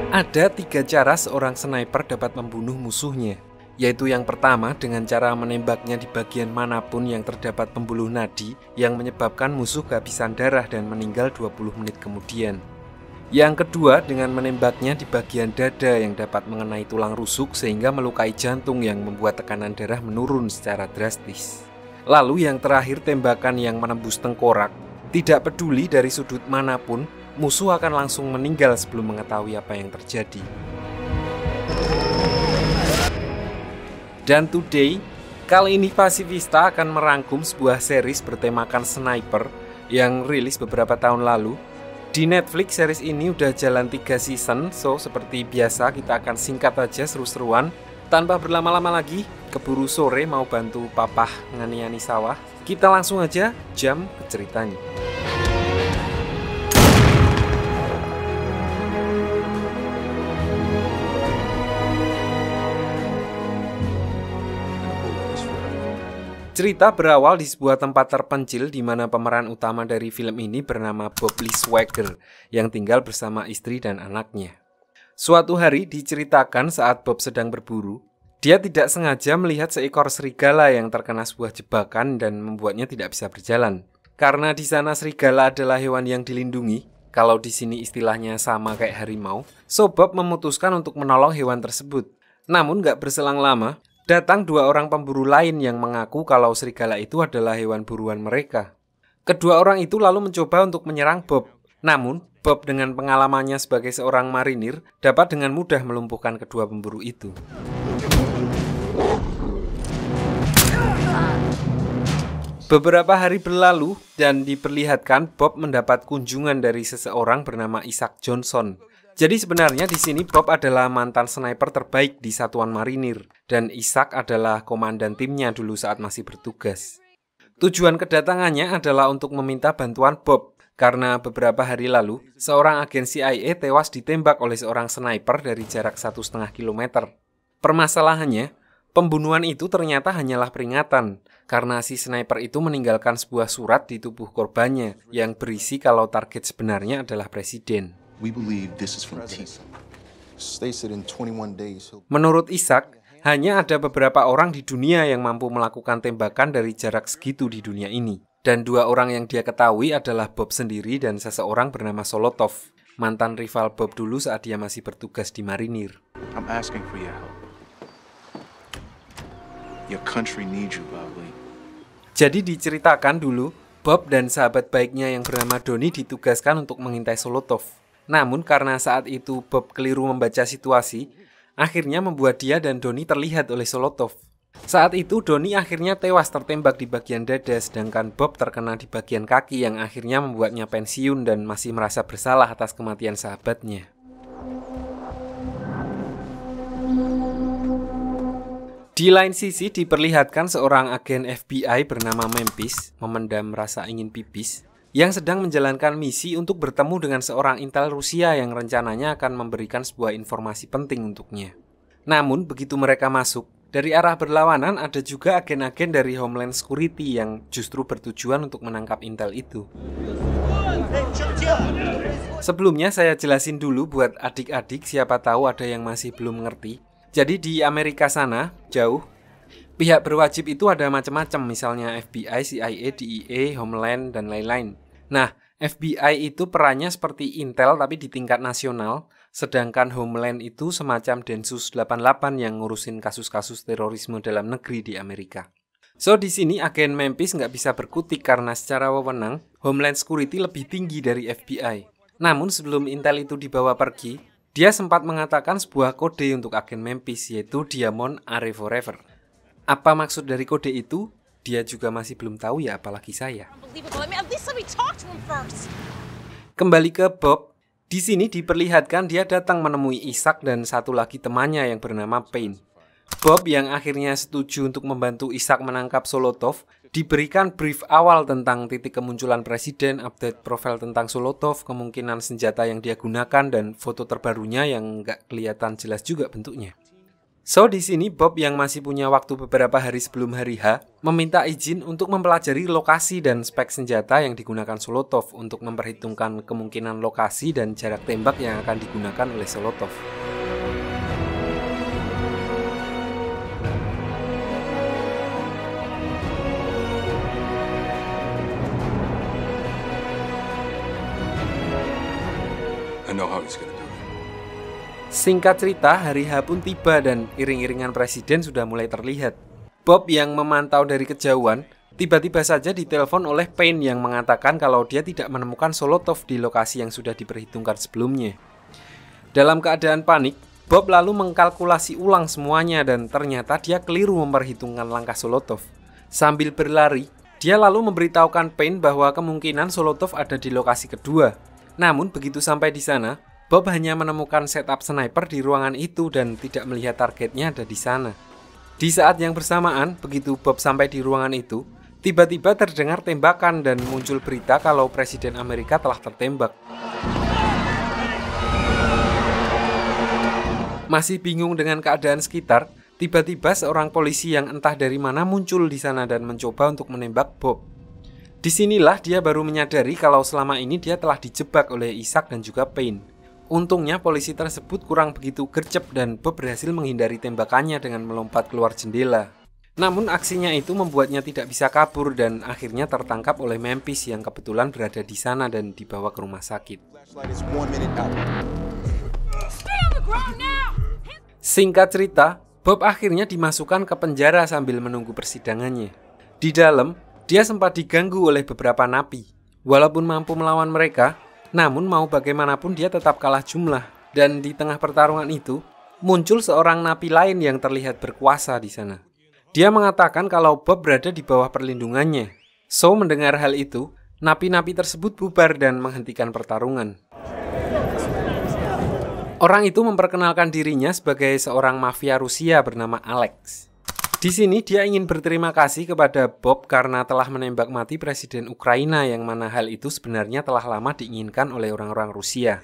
Ada 3 cara seorang sniper dapat membunuh musuhnya, yaitu yang pertama dengan cara menembaknya di bagian manapun yang terdapat pembuluh nadi yang menyebabkan musuh kehabisan darah dan meninggal 20 menit kemudian. Yang kedua dengan menembaknya di bagian dada yang dapat mengenai tulang rusuk sehingga melukai jantung yang membuat tekanan darah menurun secara drastis. Lalu yang terakhir tembakan yang menembus tengkorak. Tidak peduli dari sudut manapun, musuh akan langsung meninggal sebelum mengetahui apa yang terjadi. Dan today, kali ini Pasifista akan merangkum sebuah series bertemakan sniper yang rilis beberapa tahun lalu. Di Netflix series ini udah jalan 3 season, so seperti biasa kita akan singkat aja seru-seruan. Tanpa berlama-lama lagi, keburu sore mau bantu papah ngani-ngani sawah. Kita langsung aja jam ke ceritanya. Cerita berawal di sebuah tempat terpencil di mana pemeran utama dari film ini bernama Bob Lee Swagger yang tinggal bersama istri dan anaknya. Suatu hari diceritakan saat Bob sedang berburu, dia tidak sengaja melihat seekor serigala yang terkena sebuah jebakan dan membuatnya tidak bisa berjalan. Karena di sana serigala adalah hewan yang dilindungi, kalau di sini istilahnya sama kayak harimau, so Bob memutuskan untuk menolong hewan tersebut. Namun gak berselang lama, datang 2 orang pemburu lain yang mengaku kalau serigala itu adalah hewan buruan mereka. Kedua orang itu lalu mencoba untuk menyerang Bob. Namun, Bob dengan pengalamannya sebagai seorang marinir dapat dengan mudah melumpuhkan kedua pemburu itu. Beberapa hari berlalu dan diperlihatkan Bob mendapat kunjungan dari seseorang bernama Isaac Johnson. Jadi sebenarnya di sini Bob adalah mantan sniper terbaik di satuan marinir dan Isaac adalah komandan timnya dulu saat masih bertugas. Tujuan kedatangannya adalah untuk meminta bantuan Bob karena beberapa hari lalu seorang agen CIA tewas ditembak oleh seorang sniper dari jarak 1,5 km. Permasalahannya, pembunuhan itu ternyata hanyalah peringatan karena si sniper itu meninggalkan sebuah surat di tubuh korbannya yang berisi kalau target sebenarnya adalah presiden. Menurut Isaac, hanya ada beberapa orang di dunia yang mampu melakukan tembakan dari jarak segitu di dunia ini. Dan 2 orang yang dia ketahui adalah Bob sendiri dan seseorang bernama Solotov, mantan rival Bob dulu saat dia masih bertugas di marinir. Jadi diceritakan dulu, Bob dan sahabat baiknya yang bernama Donnie ditugaskan untuk mengintai Solotov. Namun karena saat itu Bob keliru membaca situasi, akhirnya membuat dia dan Donnie terlihat oleh Solotov. Saat itu Donnie akhirnya tewas tertembak di bagian dada, sedangkan Bob terkena di bagian kaki yang akhirnya membuatnya pensiun dan masih merasa bersalah atas kematian sahabatnya. Di lain sisi diperlihatkan seorang agen FBI bernama Memphis memendam rasa ingin pipis yang sedang menjalankan misi untuk bertemu dengan seorang intel Rusia yang rencananya akan memberikan sebuah informasi penting untuknya. Namun begitu mereka masuk, dari arah berlawanan ada juga agen-agen dari Homeland Security yang justru bertujuan untuk menangkap intel itu. Sebelumnya saya jelasin dulu buat adik-adik siapa tahu ada yang masih belum ngerti. Jadi di Amerika sana, jauh, pihak berwajib itu ada macam-macam, misalnya FBI, CIA, DEA, Homeland, dan lain-lain. Nah, FBI itu perannya seperti Intel tapi di tingkat nasional, sedangkan Homeland itu semacam Densus 88 yang ngurusin kasus-kasus terorisme dalam negeri di Amerika. So, di sini agen Memphis nggak bisa berkutik karena secara wewenang, Homeland Security lebih tinggi dari FBI. Namun sebelum Intel itu dibawa pergi, dia sempat mengatakan sebuah kode untuk agen Memphis, yaitu Diamond Are Forever. Apa maksud dari kode itu? Dia juga masih belum tahu ya, apalagi saya. Kembali ke Bob, di sini diperlihatkan dia datang menemui Isaac dan satu lagi temannya yang bernama Payne. Bob yang akhirnya setuju untuk membantu Isaac menangkap Solotov, diberikan brief awal tentang titik kemunculan presiden, update profil tentang Solotov, kemungkinan senjata yang dia gunakan, dan foto terbarunya yang nggak kelihatan jelas juga bentuknya. So, di sini Bob yang masih punya waktu beberapa hari sebelum hari H, meminta izin untuk mempelajari lokasi dan spek senjata yang digunakan Solotov untuk memperhitungkan kemungkinan lokasi dan jarak tembak yang akan digunakan oleh Solotov. I know how he's gonna do it. Singkat cerita, hari H pun tiba dan iring-iringan presiden sudah mulai terlihat. Bob yang memantau dari kejauhan, tiba-tiba saja ditelepon oleh Payne yang mengatakan kalau dia tidak menemukan Solotov di lokasi yang sudah diperhitungkan sebelumnya. Dalam keadaan panik, Bob lalu mengkalkulasi ulang semuanya dan ternyata dia keliru memperhitungkan langkah Solotov. Sambil berlari, dia lalu memberitahukan Payne bahwa kemungkinan Solotov ada di lokasi kedua. Namun begitu sampai di sana, Bob hanya menemukan setup sniper di ruangan itu dan tidak melihat targetnya ada di sana. Di saat yang bersamaan, begitu Bob sampai di ruangan itu, tiba-tiba terdengar tembakan dan muncul berita kalau Presiden Amerika telah tertembak. Masih bingung dengan keadaan sekitar, tiba-tiba seorang polisi yang entah dari mana muncul di sana dan mencoba untuk menembak Bob. Disinilah dia baru menyadari kalau selama ini dia telah dijebak oleh Isaac dan juga Payne. Untungnya polisi tersebut kurang begitu gercep dan Bob berhasil menghindari tembakannya dengan melompat keluar jendela. Namun aksinya itu membuatnya tidak bisa kabur dan akhirnya tertangkap oleh Memphis yang kebetulan berada di sana dan dibawa ke rumah sakit. Singkat cerita, Bob akhirnya dimasukkan ke penjara sambil menunggu persidangannya. Di dalam, dia sempat diganggu oleh beberapa napi. Walaupun mampu melawan mereka, namun mau bagaimanapun dia tetap kalah jumlah. Dan di tengah pertarungan itu, muncul seorang napi lain yang terlihat berkuasa di sana. Dia mengatakan kalau Bob berada di bawah perlindungannya. So, mendengar hal itu, napi-napi tersebut bubar dan menghentikan pertarungan. Orang itu memperkenalkan dirinya sebagai seorang mafia Rusia bernama Alex. Di sini dia ingin berterima kasih kepada Bob karena telah menembak mati Presiden Ukraina yang mana hal itu sebenarnya telah lama diinginkan oleh orang-orang Rusia.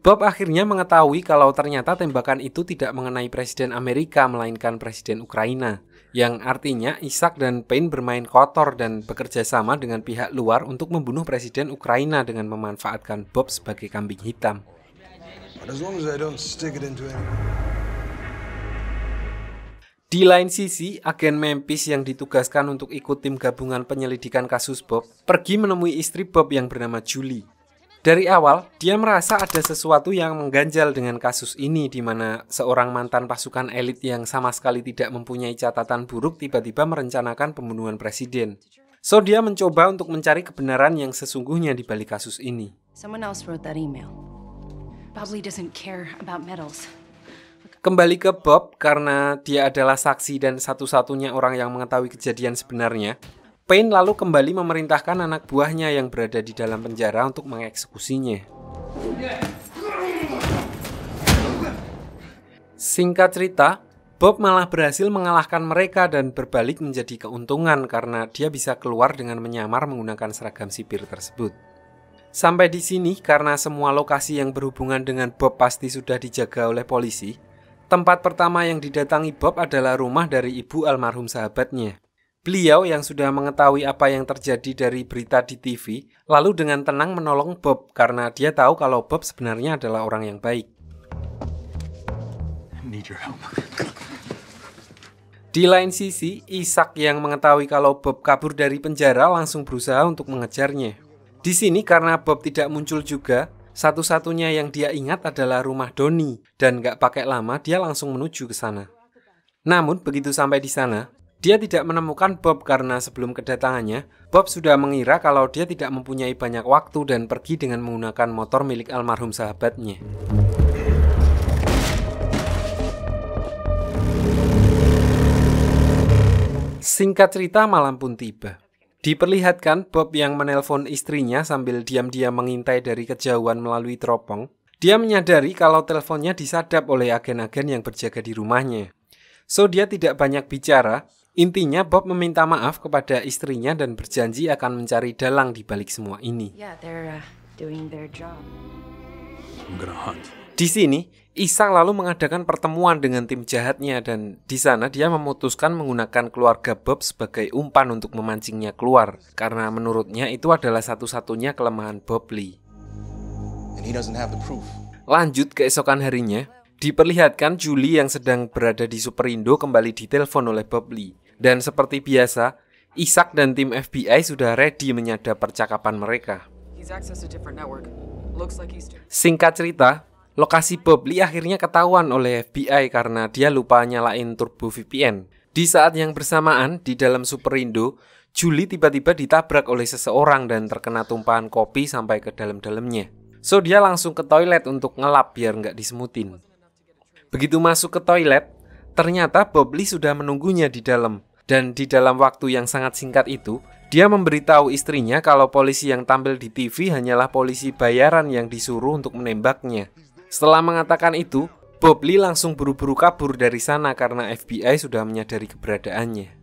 Bob akhirnya mengetahui kalau ternyata tembakan itu tidak mengenai Presiden Amerika melainkan Presiden Ukraina, yang artinya Isaac dan Payne bermain kotor dan bekerja sama dengan pihak luar untuk membunuh Presiden Ukraina dengan memanfaatkan Bob sebagai kambing hitam. Di lain sisi, agen Memphis yang ditugaskan untuk ikut tim gabungan penyelidikan kasus Bob pergi menemui istri Bob yang bernama Julie. Dari awal, dia merasa ada sesuatu yang mengganjal dengan kasus ini di mana seorang mantan pasukan elit yang sama sekali tidak mempunyai catatan buruk tiba-tiba merencanakan pembunuhan presiden. So, dia mencoba untuk mencari kebenaran yang sesungguhnya di balik kasus ini. Someone else wrote that email. Probably doesn't care about medals. Kembali ke Bob karena dia adalah saksi dan satu-satunya orang yang mengetahui kejadian sebenarnya. Payne lalu kembali memerintahkan anak buahnya yang berada di dalam penjara untuk mengeksekusinya. Singkat cerita, Bob malah berhasil mengalahkan mereka dan berbalik menjadi keuntungan karena dia bisa keluar dengan menyamar menggunakan seragam sipir tersebut. Sampai di sini, karena semua lokasi yang berhubungan dengan Bob pasti sudah dijaga oleh polisi, tempat pertama yang didatangi Bob adalah rumah dari ibu almarhum sahabatnya. Beliau yang sudah mengetahui apa yang terjadi dari berita di TV, lalu dengan tenang menolong Bob karena dia tahu kalau Bob sebenarnya adalah orang yang baik. Di lain sisi, Isaac yang mengetahui kalau Bob kabur dari penjara langsung berusaha untuk mengejarnya. Di sini karena Bob tidak muncul juga, satu-satunya yang dia ingat adalah rumah Donnie dan gak pakai lama dia langsung menuju ke sana. Namun begitu sampai di sana, dia tidak menemukan Bob karena sebelum kedatangannya, Bob sudah mengira kalau dia tidak mempunyai banyak waktu dan pergi dengan menggunakan motor milik almarhum sahabatnya. Singkat cerita, malam pun tiba. Diperlihatkan Bob yang menelpon istrinya sambil diam-diam mengintai dari kejauhan melalui teropong. Dia menyadari kalau teleponnya disadap oleh agen-agen yang berjaga di rumahnya. So, dia tidak banyak bicara. Intinya Bob meminta maaf kepada istrinya dan berjanji akan mencari dalang di balik semua ini. Yeah, they're doing their job. I'm gonna hunt. Di sini, Ishak lalu mengadakan pertemuan dengan tim jahatnya dan di sana dia memutuskan menggunakan keluarga Bob sebagai umpan untuk memancingnya keluar karena menurutnya itu adalah satu-satunya kelemahan Bob Lee. And he doesn't have the proof. Lanjut keesokan harinya, diperlihatkan Julie yang sedang berada di Superindo kembali ditelepon oleh Bob Lee. Dan seperti biasa, Ishak dan tim FBI sudah ready menyadap percakapan mereka. Singkat cerita, lokasi Bob Lee akhirnya ketahuan oleh FBI karena dia lupa nyalain turbo VPN. Di saat yang bersamaan, di dalam Superindo, Julie tiba-tiba ditabrak oleh seseorang dan terkena tumpahan kopi sampai ke dalam-dalamnya. So dia langsung ke toilet untuk ngelap biar nggak disemutin. Begitu masuk ke toilet, ternyata Bob Lee sudah menunggunya di dalam. Dan di dalam waktu yang sangat singkat itu, dia memberitahu istrinya kalau polisi yang tampil di TV hanyalah polisi bayaran yang disuruh untuk menembaknya. Setelah mengatakan itu, Bob Lee langsung buru-buru kabur dari sana karena FBI sudah menyadari keberadaannya.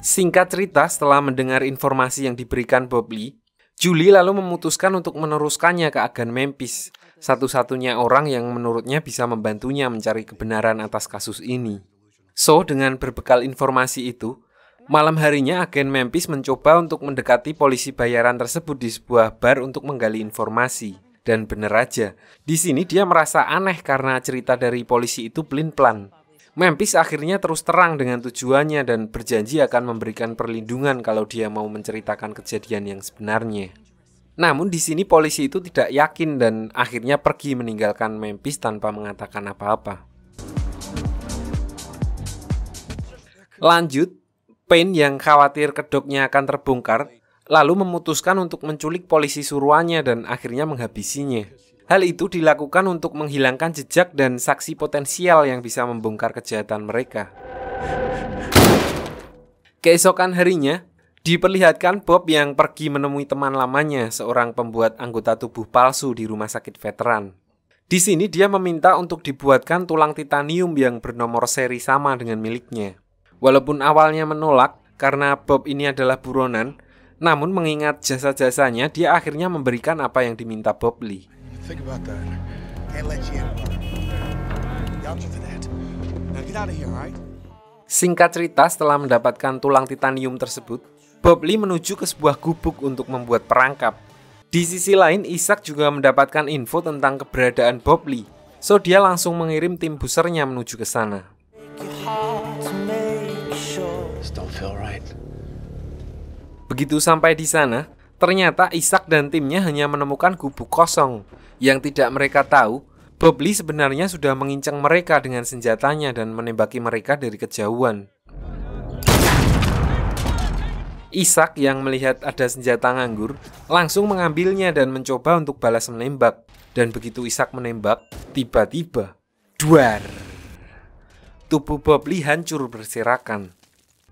Singkat cerita, setelah mendengar informasi yang diberikan Bob Lee, Julie lalu memutuskan untuk meneruskannya ke agen Memphis, satu-satunya orang yang menurutnya bisa membantunya mencari kebenaran atas kasus ini. So, dengan berbekal informasi itu, malam harinya agen Memphis mencoba untuk mendekati polisi bayaran tersebut di sebuah bar untuk menggali informasi. Dan bener aja, di sini dia merasa aneh karena cerita dari polisi itu pelin-pelan. Memphis akhirnya terus terang dengan tujuannya dan berjanji akan memberikan perlindungan kalau dia mau menceritakan kejadian yang sebenarnya. Namun di sini polisi itu tidak yakin dan akhirnya pergi meninggalkan Memphis tanpa mengatakan apa-apa. Lanjut, Payne yang khawatir kedoknya akan terbongkar, lalu memutuskan untuk menculik polisi suruhannya dan akhirnya menghabisinya. Hal itu dilakukan untuk menghilangkan jejak dan saksi potensial yang bisa membongkar kejahatan mereka. Keesokan harinya, diperlihatkan Bob yang pergi menemui teman lamanya, seorang pembuat anggota tubuh palsu di rumah sakit veteran. Di sini dia meminta untuk dibuatkan tulang titanium yang bernomor seri sama dengan miliknya. Walaupun awalnya menolak karena Bob ini adalah buronan, namun mengingat jasa-jasanya, dia akhirnya memberikan apa yang diminta Bob Lee. Think about that. Can't let you in. Y'all to that. Now get out of here, all right? Singkat cerita, setelah mendapatkan tulang titanium tersebut, Bob Lee menuju ke sebuah gubuk untuk membuat perangkap. Di sisi lain, Ishak juga mendapatkan info tentang keberadaan Bob Lee. So dia langsung mengirim tim busernya menuju ke sana. This don't feel right. Begitu sampai di sana, ternyata Ishak dan timnya hanya menemukan gubuk kosong. Yang tidak mereka tahu, Bob Lee sebenarnya sudah mengincang mereka dengan senjatanya dan menembaki mereka dari kejauhan. Ishak yang melihat ada senjata nganggur, langsung mengambilnya dan mencoba untuk balas menembak. Dan begitu Ishak menembak, tiba-tiba, duar! Tubuh Bob Lee hancur berserakan.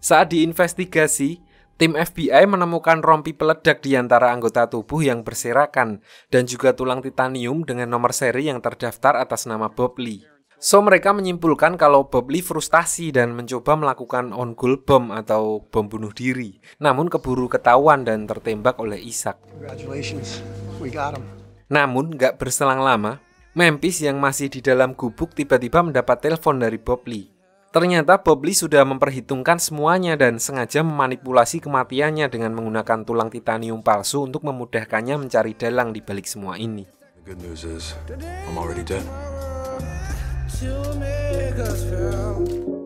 Saat diinvestigasi, tim FBI menemukan rompi peledak di antara anggota tubuh yang berserakan dan juga tulang titanium dengan nomor seri yang terdaftar atas nama Bob Lee. So mereka menyimpulkan kalau Bob Lee frustasi dan mencoba melakukan on-goal bomb atau bom bunuh diri. Namun keburu ketahuan dan tertembak oleh Ishak. Congratulations. We got him. Namun gak berselang lama, Memphis yang masih di dalam gubuk tiba-tiba mendapat telepon dari Bob Lee. Ternyata Bob Lee sudah memperhitungkan semuanya dan sengaja memanipulasi kematiannya dengan menggunakan tulang titanium palsu untuk memudahkannya mencari dalang di balik semua ini. The good news is, I'm already dead. To make us feel